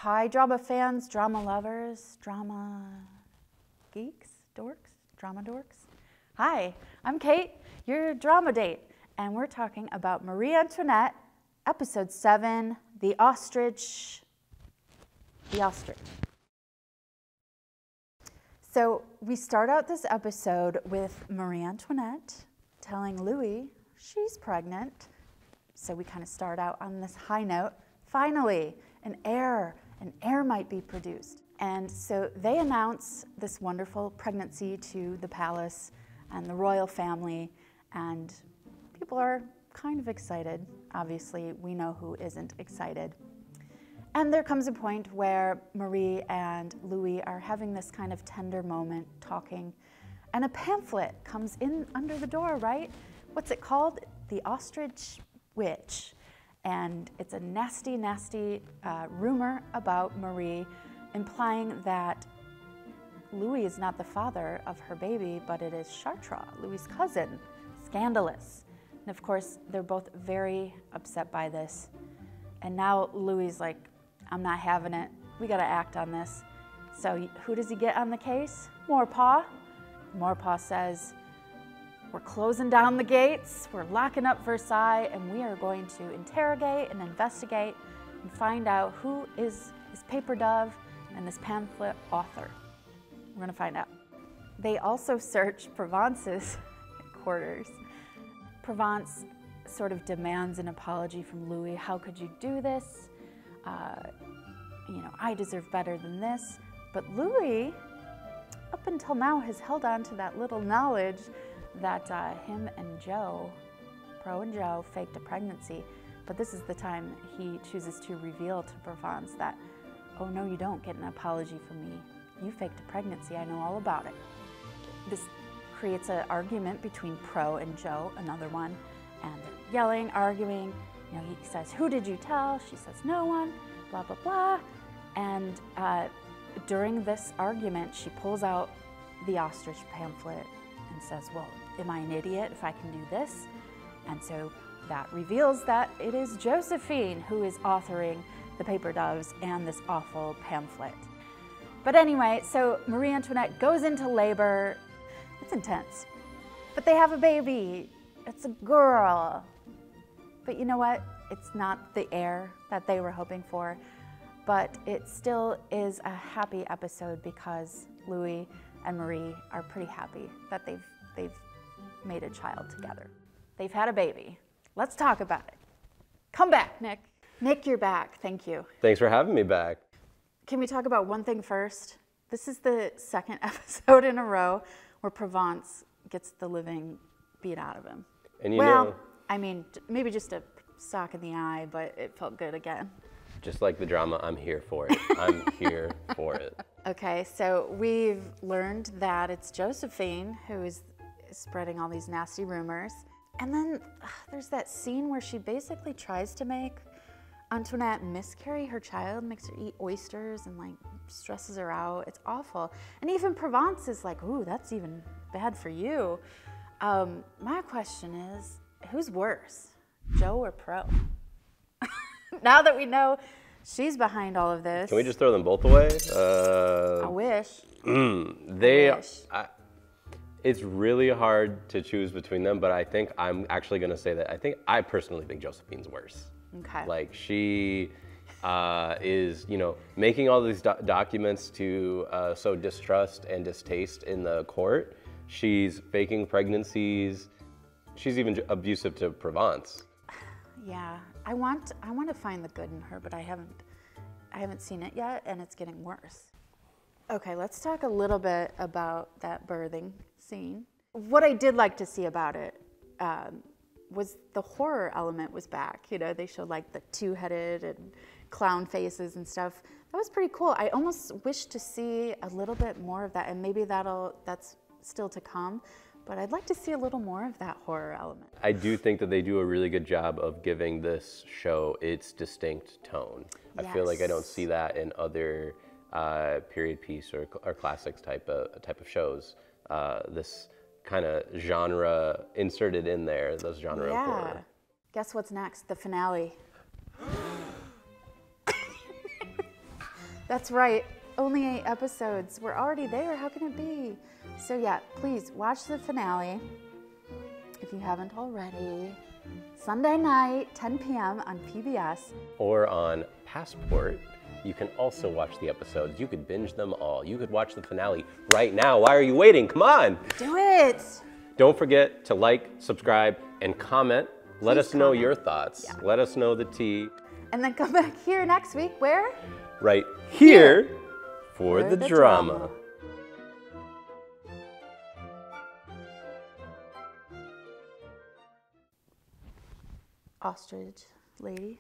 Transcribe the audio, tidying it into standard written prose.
Hi, drama fans, drama lovers, drama geeks, dorks, drama dorks. Hi, I'm Kate, your drama date, and we're talking about Marie Antoinette, episode 7, The Ostrich. The Ostrich. So we start out this episode with Marie Antoinette telling Louis she's pregnant. So we kind of start out on this high note. Finally, an heir might be produced. And so they announce this wonderful pregnancy to the palace and the royal family, and people are kind of excited. Obviously, we know who isn't excited. And there comes a point where Marie and Louis are having this kind of tender moment talking, and a pamphlet comes in under the door, right? What's it called? The Ostrich Witch. And it's a nasty, nasty rumor about Marie, implying that Louis is not the father of her baby, but it is Chartres, Louis's cousin. Scandalous. And of course, they're both very upset by this. And now Louis is like, I'm not having it. We gotta act on this. So who does he get on the case? Maurepas. Maurepas says, we're closing down the gates, we're locking up Versailles, and we are going to interrogate and investigate and find out who is this paper dove and this pamphlet author. We're gonna find out. They also search Provence's quarters. Provence sort of demands an apology from Louis. How could you do this? I deserve better than this. But Louis, up until now, has held on to that little knowledge that him and Joe, Pro and Joe, faked a pregnancy. But this is the time he chooses to reveal to Provence that, oh no, you don't get an apology from me. You faked a pregnancy, I know all about it. This creates an argument between Pro and Joe, another one, and they're yelling, arguing. He says, who did you tell? She says, no one, blah, blah, blah. And during this argument, she pulls out the ostrich pamphlet and says, well, am I an idiot if I can do this? And so that reveals that it is Josephine who is authoring the paper doves and this awful pamphlet. But anyway, so Marie Antoinette goes into labor. It's intense. But they have a baby. It's a girl. But you know what? It's not the heir that they were hoping for, but it still is a happy episode because Louis and Marie are pretty happy that they've made a child together. They've had a baby. Let's talk about it. Come back, Nick. Nick, you're back. Thank you. Thanks for having me back. Can we talk about one thing first? This is the second episode in a row where Provence gets the living beat out of him. And I mean, maybe just a sock in the eye, but it felt good again. Just like the drama, I'm here for it. I'm here for it. Okay, so we've learned that it's Josephine who is spreading all these nasty rumors. And then there's that scene where she basically tries to make Anttoinette miscarry her child, makes her eat oysters and like stresses her out. It's awful. And even Provence is like, ooh, that's even bad for you. My question is, who's worse, Joe or Pro? Now that we know she's behind all of this. Can we just throw them both away? I wish. It's really hard to choose between them, but I think I'm actually going to say that I personally think Josephine's worse. Okay. Like she is, making all these documents to sow distrust and distaste in the court. She's faking pregnancies. She's even abusive to Provence. Yeah, I want to find the good in her, but I haven't seen it yet, and it's getting worse. Okay, let's talk a little bit about that birthing scene. What I did like to see about it was the horror element was back. They showed like the two-headed and clown faces and stuff. That was pretty cool. I almost wish to see a little bit more of that, and maybe that's still to come. But I'd like to see a little more of that horror element. I do think that they do a really good job of giving this show its distinct tone. Yes. I feel like I don't see that in other period piece or classics type of shows. This kind of genre inserted in there, those genre of horror. Guess what's next? The finale. That's right. Only 8 episodes. We're already there. How can it be? So yeah, please watch the finale if you haven't already. Sunday night, 10 p.m. on PBS. Or on Passport. You can also watch the episodes. You could binge them all. You could watch the finale right now. Why are you waiting? Come on. Do it. Don't forget to like, subscribe, and comment. Let us know your thoughts. Yeah. Let us know the tea. And then come back here next week. Where? Right here for the drama. Ostrich lady.